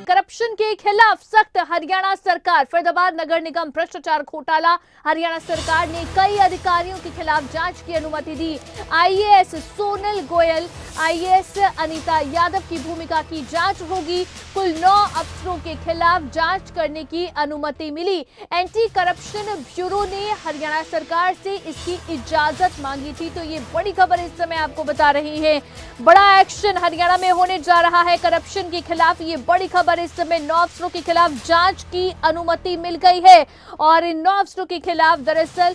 Corruption के खिलाफ सख्त हरियाणा सरकार। फरीदाबाद नगर निगम भ्रष्टाचार घोटाला, हरियाणा सरकार ने कई अधिकारियों के खिलाफ जांच की अनुमति दी। आईएएस सोनल गोयल, आईएएस अनीता यादव की भूमिका की जांच होगी। कुल 9 अफसरों के खिलाफ जांच करने की अनुमति मिली। एंटी करप्शन ब्यूरो ने हरियाणा सरकार से इसकी इजाजत मांगी थी। तो ये बड़ी खबर इस समय आपको बता रही है। बड़ा एक्शन हरियाणा में होने जा रहा है करप्शन के खिलाफ। ये बड़ी खबर इस समय 9 अफसरों के खिलाफ जांच की अनुमति मिल गई है और इन 9 अफसरों के खिलाफ दरअसल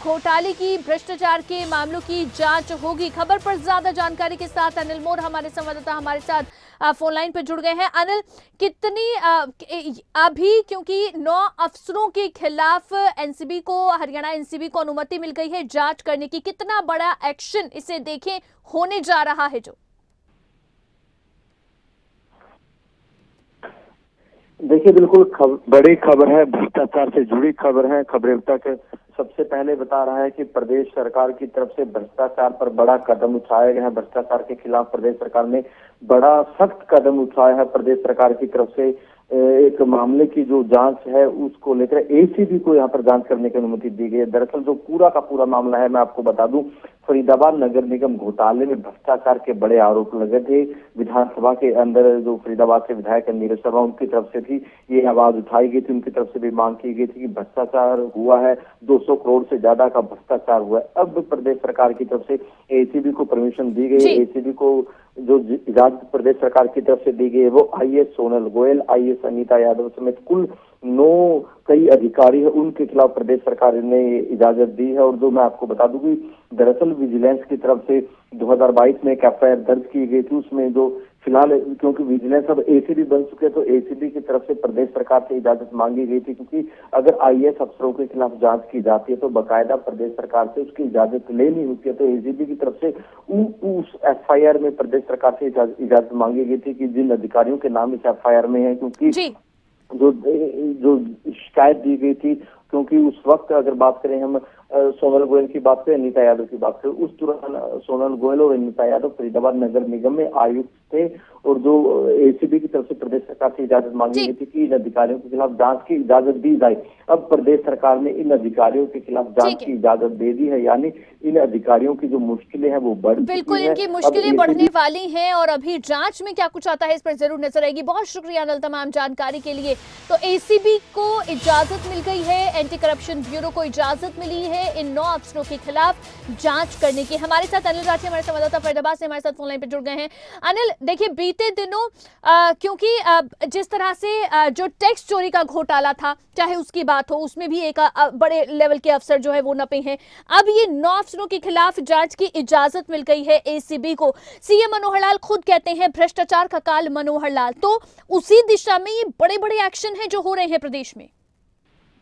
घोटाले की, भ्रष्टाचार के मामलों की जांच होगी। खबर पर ज्यादा जानकारी के साथ अनिल मोर हमारे संवाददाता हमारे साथ फोन लाइन पर जुड़ गए हैं। अनिल, कितनी अभी, क्योंकि 9 अफसरों के खिलाफ एनसीबी को, हरियाणा एनसीबी को अनुमति मिल गई है जांच करने की, कितना बड़ा एक्शन इसे देखें होने जा रहा है? जो देखिए, बिल्कुल बड़ी खबर है, भ्रष्टाचार से जुड़ी खबर है। खबरें तक सबसे पहले बता रहा है कि प्रदेश सरकार की तरफ से भ्रष्टाचार पर बड़ा कदम उठाया गया है। भ्रष्टाचार के खिलाफ प्रदेश सरकार ने बड़ा सख्त कदम उठाया है। प्रदेश सरकार की तरफ से एक मामले की जो जांच है उसको लेकर एसीबी को यहाँ पर जांच करने की अनुमति दी गई है। दरअसल जो पूरा का पूरा मामला है, मैं आपको बता दूं, फरीदाबाद नगर निगम घोटाले में भ्रष्टाचार के बड़े आरोप लगे थे। विधानसभा के अंदर जो फरीदाबाद के विधायक नीरज शर्मा, उनकी तरफ से भी ये आवाज उठाई गई थी, उनकी तरफ से भी मांग की गई थी कि भ्रष्टाचार हुआ है, 200 करोड़ से ज्यादा का भ्रष्टाचार हुआ है। अब प्रदेश सरकार की तरफ से एसीबी को परमिशन दी गई है। एसीबी को जो इजाजत प्रदेश सरकार की तरफ से दी गई है वो आईएएस सोनल गोयल, आईएएस अनीता यादव समेत कुल 9 कई अधिकारी है, उनके खिलाफ प्रदेश सरकार ने इजाजत दी है। और जो मैं आपको बता दूं कि दरअसल विजिलेंस की तरफ से 2022 में एक एफआईआर दर्ज की गई थी। उसमें जो फिलहाल, क्योंकि विजिलेंस अब एसीबी बन चुके हैं, तो एसीबी की तरफ से प्रदेश सरकार से इजाजत मांगी गई थी, क्योंकि अगर आईएएस अफसरों के खिलाफ जांच की जाती है तो बाकायदा प्रदेश सरकार से उसकी इजाजत लेनी होती है। तो एसीबी की तरफ से उस एफआईआर में प्रदेश सरकार से इजाजत मांगी गई थी कि जिन अधिकारियों के नाम इस एफआईआर में है, क्योंकि जो शिकायत दी गई थी, क्योंकि उस वक्त अगर बात करें हम सोनल गोयल की बात करें, अनीता यादव की बात करें, उस दौरान सोनल गोयल और अनीता यादव फरीदाबाद नगर निगम में आयुक्त थे। और जो एसीबी की तरफ से प्रदेश सरकार से इजाजत मांगी गई थी कि इन अधिकारियों के खिलाफ जांच की इजाजत दी जाए। अब प्रदेश सरकार ने इन अधिकारियों के खिलाफ जांच की इजाजत दे दी है, यानी इन अधिकारियों की जो मुश्किलें हैं वो बढ़ बिल्कुल, इनकी मुश्किलें बढ़ने वाली हैं और अभी जांच में क्या कुछ आता है इस पर जरूर नजर आएगी। बहुत शुक्रिया अनिल तमाम जानकारी के लिए। तो एसीबी को इजाजत मिल गई है, एंटी करप्शन ब्यूरो को इजाजत मिली है इन 9 अफसरों के खिलाफ जांच करने की। हमारे साथ अनिल राठी, हमारे संवाददाता फरीदाबाद से हमारे साथ फोन लाइन पर जुड़ गए हैं। अनिल, देखिए, बीते दिनों क्योंकि जिस तरह से जो टैक्स चोरी का घोटाला था, चाहे उसकी बात हो, उसमें भी एक बड़े लेवल के अफसर जो है वो नपे हैं। अब ये 9 अफसरों के खिलाफ जांच की इजाजत मिल गई है एसीबी को। सीएम मनोहर लाल खुद कहते हैं भ्रष्टाचार का काल मनोहर लाल, तो उसी दिशा में ये बड़े बड़े एक्शन हैं जो हो रहे हैं प्रदेश में।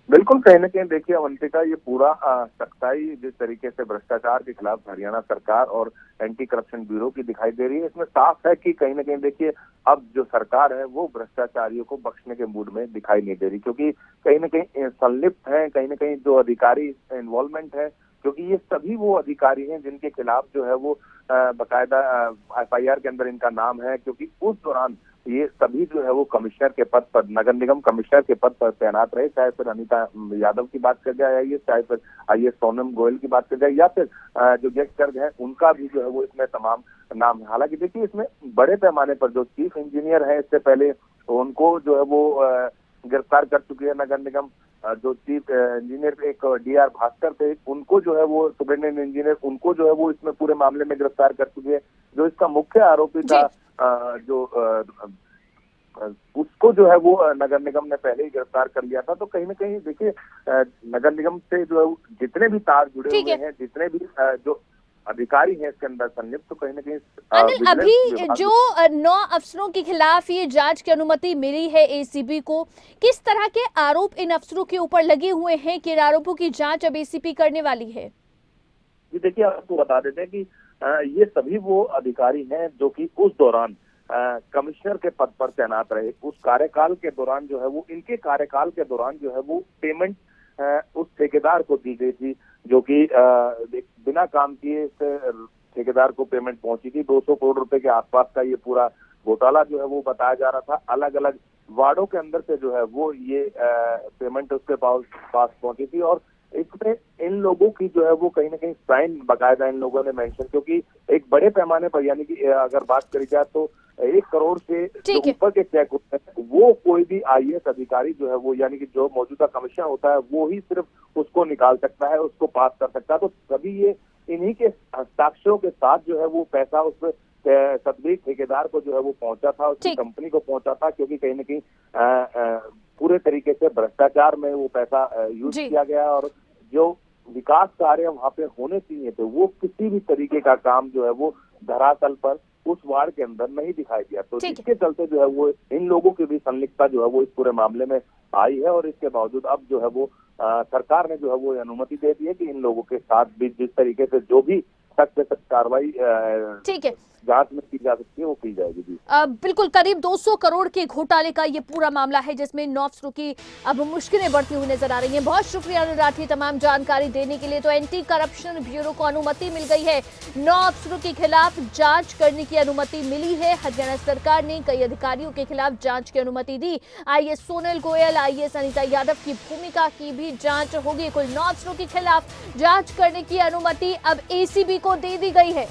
बिल्कुल, कहीं ना कहीं देखिए अवंतिका, ये पूरा सख्ताई जिस तरीके से भ्रष्टाचार के खिलाफ हरियाणा सरकार और एंटी करप्शन ब्यूरो की दिखाई दे रही है, इसमें साफ है कि कहीं ना कहीं देखिए अब जो सरकार है वो भ्रष्टाचारियों को बख्शने के मूड में दिखाई नहीं दे रही, क्योंकि कहीं ना कहीं संलिप्त है, कहीं ना कहीं जो अधिकारी इन्वॉल्वमेंट है, क्योंकि ये सभी वो अधिकारी हैं जिनके खिलाफ जो है वो बाकायदा एफआईआर के अंदर इनका नाम है, क्योंकि उस दौरान ये सभी जो है वो कमिश्नर के पद पर, नगर निगम कमिश्नर के पद पर तैनात रहे। चाहे फिर अनीता यादव की बात कर जाए, आईएएस, चाहे फिर आईएएस सोनम गोयल की बात कर जाए, या फिर जो गेस्ट जज है उनका भी जो है वो इसमें तमाम नाम है। हालांकि देखिए इसमें बड़े पैमाने पर जो चीफ इंजीनियर है, इससे पहले उनको जो है वो गिरफ्तार कर चुकी है नगर निगम। जो चीफ इंजीनियर एक डीआर भास्कर थे, उनको जो है वो सुपरिटेंडेंट इंजीनियर, उनको जो है वो इसमें पूरे मामले में गिरफ्तार कर चुकी है। जो इसका मुख्य आरोपी था उसको जो है वो नगर निगम ने पहले ही गिरफ्तार कर लिया था। तो कहीं ना कहीं देखिए नगर निगम से जो है जितने भी तार जुड़े हुए हैं, जितने भी जो अधिकारी हैं इसके अंदर संलिप्त, तो कहीं ना कहीं अनिल, अभी जो 9 अफसरों के खिलाफ ये जांच की अनुमति मिली है एसीबी को, किस तरह के आरोप इन अफसरों के ऊपर लगे हुए हैं कि इन आरोपों की जांच अब एसीबी करने वाली है? जी देखिए, आपको बता देते हैं कि ये सभी वो अधिकारी हैं जो कि उस दौरान कमिश्नर के पद पर तैनात रहे। उस कार्यकाल के दौरान जो है वो, इनके कार्यकाल के दौरान जो है वो पेमेंट उस ठेकेदार को दी गई थी, जो कि बिना काम किए ठेकेदार को पेमेंट पहुंची थी। 200 करोड़ रुपए के आसपास का ये पूरा घोटाला जो है वो बताया जा रहा था। अलग अलग वार्डों के अंदर से जो है वो ये पेमेंट उसके पास पहुंची थी और इसमें इन लोगों की जो है वो कहीं ना कहीं साइन बकायदा इन लोगों ने मेंशन, क्योंकि एक बड़े पैमाने पर, यानी कि अगर बात करी जाए तो 1 करोड़ से जो ऊपर के चेक होते हैं वो कोई भी आईएएस अधिकारी जो है वो, यानी कि जो मौजूदा कमीशन होता है वो ही सिर्फ उसको निकाल सकता है, उसको पास कर सकता है। तो सभी ये इन्हीं के हस्ताक्षरों के साथ जो है वो पैसा उस सदवी ठेकेदार को जो है वो पहुंचा था, उसकी कंपनी को पहुंचा था, क्योंकि कहीं ना कहीं पूरे तरीके से भ्रष्टाचार में वो पैसा यूज किया गया और जो विकास कार्य वहां पे होने चाहिए थे वो किसी भी तरीके का काम जो है वो धरातल पर उस वार्ड के अंदर नहीं दिखाई दिया। तो इसके चलते जो है वो इन लोगों की भी संलिप्तता जो है वो इस पूरे मामले में आई है और इसके बावजूद अब जो है वो सरकार ने जो है वो अनुमति दे दी है कि इन लोगों के साथ भी जिस तरीके से जो भी सख्त से सख्त कार्रवाई जांच में की जा सकती है वो की जाएगी। जी बिल्कुल, करीब 200 करोड़ के घोटाले का ये पूरा मामला है जिसमें 9 अफसरों की अब मुश्किलें बढ़ती हुई नजर आ रही हैं। बहुत शुक्रिया अनुराठी तमाम जानकारी देने के लिए। तो एंटी करप्शन ब्यूरो को अनुमति मिल गई है, 9 अफसरों के खिलाफ जांच करने की अनुमति मिली है। हरियाणा सरकार ने कई अधिकारियों के खिलाफ जांच की अनुमति दी। आईएएस सोनल गोयल, आईएएस अनीता यादव की भूमिका की भी जांच होगी। कुल 9 अफसरों के खिलाफ जांच करने की अनुमति अब एसीबी को दे दी गई है।